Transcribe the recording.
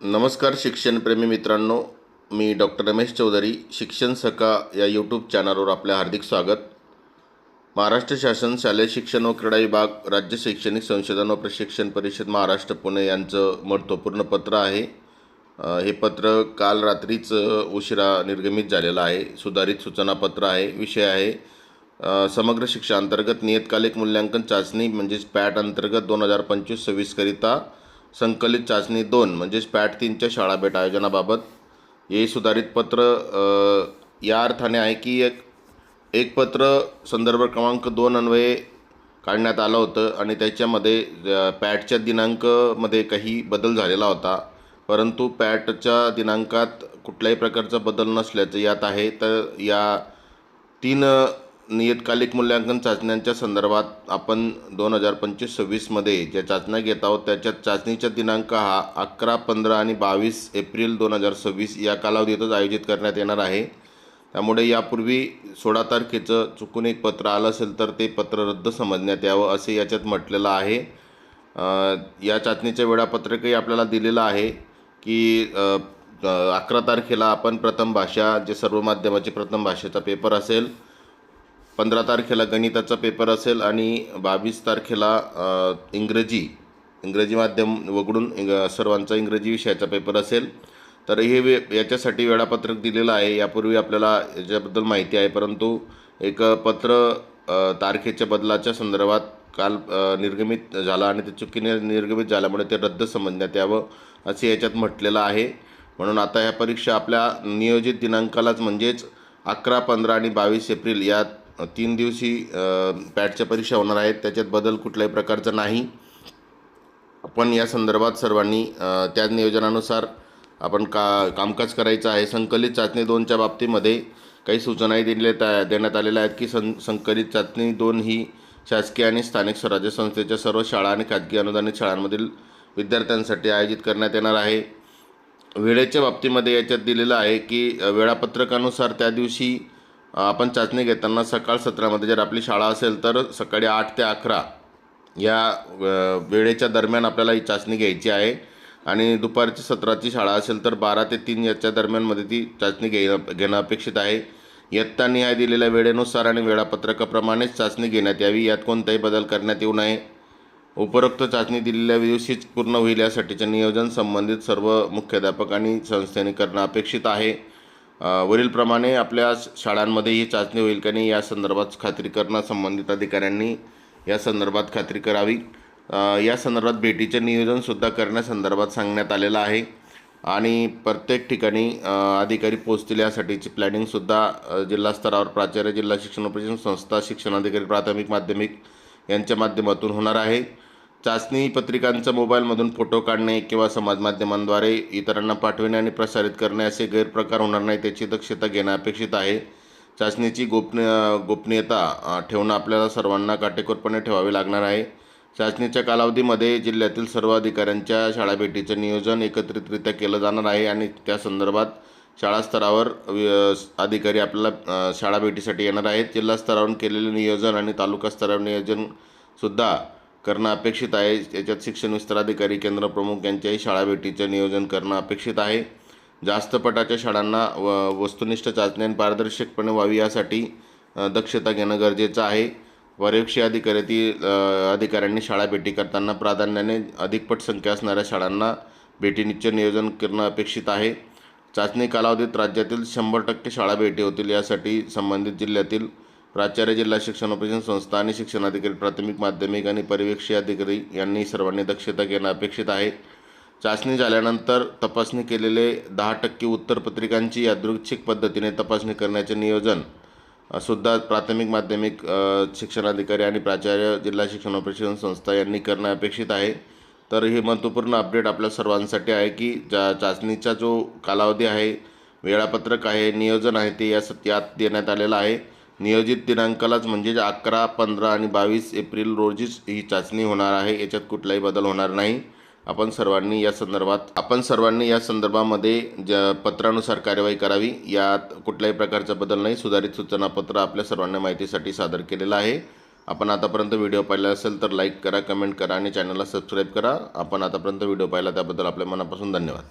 नमस्कार शिक्षणप्रेमी मित्रांनो, मी डॉक्टर रमेश चौधरी. शिक्षण सखा या यूट्यूब चॅनलवर आपले हार्दिक स्वागत. महाराष्ट्र शासन शालेय शिक्षण व क्रीडा विभाग, राज्य शैक्षणिक संशोधन व प्रशिक्षण परिषद महाराष्ट्र पुणे यांचं महत्त्वपूर्ण पत्र आहे. हे पत्र काल रात्रीच उशिरा निर्गमित झालेलं आहे. सुधारित सूचनापत्र आहे. विषय आहे समग्र शिक्षा अंतर्गत नियतकालिक मूल्यांकन चाचणी म्हणजेच पॅट अंतर्गत 2025-26 करिता संकलित चाचणी 2 म्हणजेच पॅट 3च्या शाळा भेट आयोजनाबाबत. हे सुधारित पत्र या अर्थाने आहे की एक पत्र संदर्भ क्रमांक 2 अन्वये काढण्यात आलं होतं आणि त्याच्यामध्ये पॅटच्या दिनांकामध्ये काही बदल झालेला होता, परंतु पॅटच्या दिनांकात कुठल्याही प्रकारचा बदल नसल्याचं यात आहे. तर या 3 नियतकालिक मूल्यांकन चाचण्यांच्या संदर्भात आपण 2025-26 मध्ये ज्या चाचण्या घेत आहोत त्याच्यात चाचणीचा दिनांक हा 11, 15 आणि 22 एप्रिल 2026 या कालावधीतच आयोजित करण्यात येणार आहे. त्यामुळे यापूर्वी 16 तारखेचं चुकून एक पत्र आलं असेल तर ते पत्र रद्द समजण्यात यावं असे याच्यात म्हटलेलं आहे. या चाचणीचं वेळापत्रकही आपल्याला दिलेलं आहे की 11 तारखेला आपण प्रथम भाषा जे सर्व माध्यमाचे प्रथम भाषेचा पेपर असेल, 15 तारखेला गणिताचा पेपर असेल आणि 22 तारखेला इंग्रजी माध्यम वगळून सर्वांचा इंग्रजी विषयाचा पेपर असेल. तर हे याच्यासाठी वेळापत्रक दिलेलं आहे. यापूर्वी आपल्याला याच्याबद्दल माहिती आहे, परंतु एक पत्र तारखेच्या बदलाच्या संदर्भात काल निर्गमित झालं आणि ते चुकीने निर्गमित झाल्यामुळे ते रद्द समजण्यात यावं असे याच्यात म्हटलेलं आहे. म्हणून आता ह्या परीक्षा आपल्या नियोजित दिनांकालाच म्हणजेच 11, 15 आणि 22 एप्रिल या 3 दिवशी पॅटच्या परीक्षा होणार आहेत. त्याच्यात बदल कुठल्याही प्रकारचा नाही. आपण या संदर्भात सर्वांनी त्या नियोजनानुसार आपण कामकाज करायचं आहे. संकलित चाचणी 2च्या बाबतीमध्ये काही सूचनाही देण्यात आलेल्या आहेत की संकलित चाचणी 2 ही शासकीय आणि स्थानिक स्वराज्य संस्थेच्या सर्व शाळा आणि खाजगी अनुदानित शाळांमधील विद्यार्थ्यांसाठी आयोजित करण्यात येणार आहे. वेळेच्या बाबतीमध्ये याच्यात दिलेलं आहे की वेळापत्रकानुसार त्या दिवशी आपण चाचणी घेताना सकाळ सत्रामध्ये जर आपली शाळा असेल तर सकाळी 8 ते 11 या वेळेच्या दरम्यान आपल्याला ही चाचणी घ्यायची आहे आणि दुपारची सत्राची शाळा असेल तर 12 ते 3 याच्या दरम्यानमध्ये ती चाचणी घेणं अपेक्षित आहे. इयत्ता निहाय दिलेल्या वेळेनुसार आणि वेळापत्रकाप्रमाणेच चाचणी घेण्यात यावी. यात कोणताही बदल करण्यात येऊ नये. उपरोक्त चाचणी दिलेल्या दिवशीच पूर्ण होईल यासाठीचे नियोजन संबंधित सर्व मुख्याध्यापक आणि संस्थेने करणं अपेक्षित आहे. वरीलप्रमाणे आपल्या शाळांमध्ये ही चाचणी होईल का नाही या संदर्भात खात्री करणं संबंधित अधिकाऱ्यांनी या संदर्भात खात्री करावी. या संदर्भात भेटीचे नियोजनसुद्धा करण्यासंदर्भात सांगण्यात आलेलं आहे आणि प्रत्येक ठिकाणी अधिकारी पोहोचतील यासाठीची प्लॅनिंगसुद्धा जिल्हा स्तरावर प्राचार्य, जिल्हा शिक्षण प्रशिक्षण संस्था, शिक्षणाधिकारी प्राथमिक माध्यमिक यांच्या माध्यमातून होणार आहे. चाचणी पत्रिकांचा मोबाईलमधून फोटो काढणे किंवा समाज माध्यमांद्वारे इतरांना पाठविणे आणि प्रसारित करणे असे गैरप्रकार होणार नाही त्याची दक्षता घेणं अपेक्षित आहे. चाचणीची गोपनीयता ठेवणं आपल्याला सर्वांना काटेकोरपणे ठेवावे लागणार आहे. चाचणीच्या कालावधीमध्ये जिल्ह्यातील सर्व अधिकाऱ्यांच्या शाळाभेटीचं नियोजन एकत्रितरित्या केलं जाणार आहे आणि त्या संदर्भात शाळा स्तरावर अधिकारी आपल्याला शाळाभेटीसाठी येणार आहेत. जिल्हा स्तरावरून केलेले नियोजन आणि तालुका स्तरावर नियोजनसुद्धा करणं अपेक्षित आहे. याच्यात शिक्षण विस्तार अधिकारी, केंद्र प्रमुख यांच्याही शाळाभेटीचं नियोजन करणं अपेक्षित आहे. जास्त पटाच्या शाळांना वस्तुनिष्ठ चाचणी आणि पारदर्शकपणे व्हावी यासाठी दक्षता घेणं गरजेचं आहे. पर्यवेक्षी अधिकाऱ्यांनी शाळाभेटी करताना प्राधान्याने अधिक पट संख्या असणाऱ्या शाळांना भेटीनिश्चित नियोजन करणं अपेक्षित आहे. चाचणी कालावधीत राज्यातील 100% शाळाभेटी होतील यासाठी संबंधित जिल्ह्यातील प्राचार्य, जिल्हा शिक्षण प्रशिक्षण संस्था आणि शिक्षणाधिकारी प्राथमिक माध्यमिक आणि पर्यवेक्षी अधिकारी यांनी सर्वांनी दक्षता घेणं अपेक्षित आहे. चाचणी झाल्यानंतर तपासणी केलेले 10% उत्तरपत्रिकांची यादृच्छिक पद्धतीने तपासणी करण्याचे नियोजन सुद्धा प्राथमिक माध्यमिक शिक्षणाधिकारी आणि प्राचार्य, जिल्हा शिक्षण प्रशिक्षण संस्था यांनी करणं अपेक्षित आहे. तर हे महत्त्वपूर्ण अपडेट आपल्या सर्वांसाठी आहे की चाचणीचा जो कालावधी आहे, वेळापत्रक आहे, नियोजन आहे ते यात देण्यात आलेलं आहे. नियोजित दिनांकालाच म्हणजेच 11, 15 आणि 22 एप्रिल रोजीच ही चाचणी होणार आहे. याच्यात कुठलाही बदल होणार नाही. आपण सर्वांनी या संदर्भामध्ये पत्रानुसार कार्यवाही करावी. यात कुठल्याही प्रकारचा बदल नाही. सुधारित सूचनापत्र आपल्या सर्वांना माहितीसाठी सादर केलेलं आहे. आपण आतापर्यंत व्हिडिओ पाहिला असेल तर लाईक करा, कमेंट करा आणि चॅनलला सबस्क्राईब करा. आपण आतापर्यंत व्हिडिओ पाहिला त्याबद्दल आपल्या मनापासून धन्यवाद.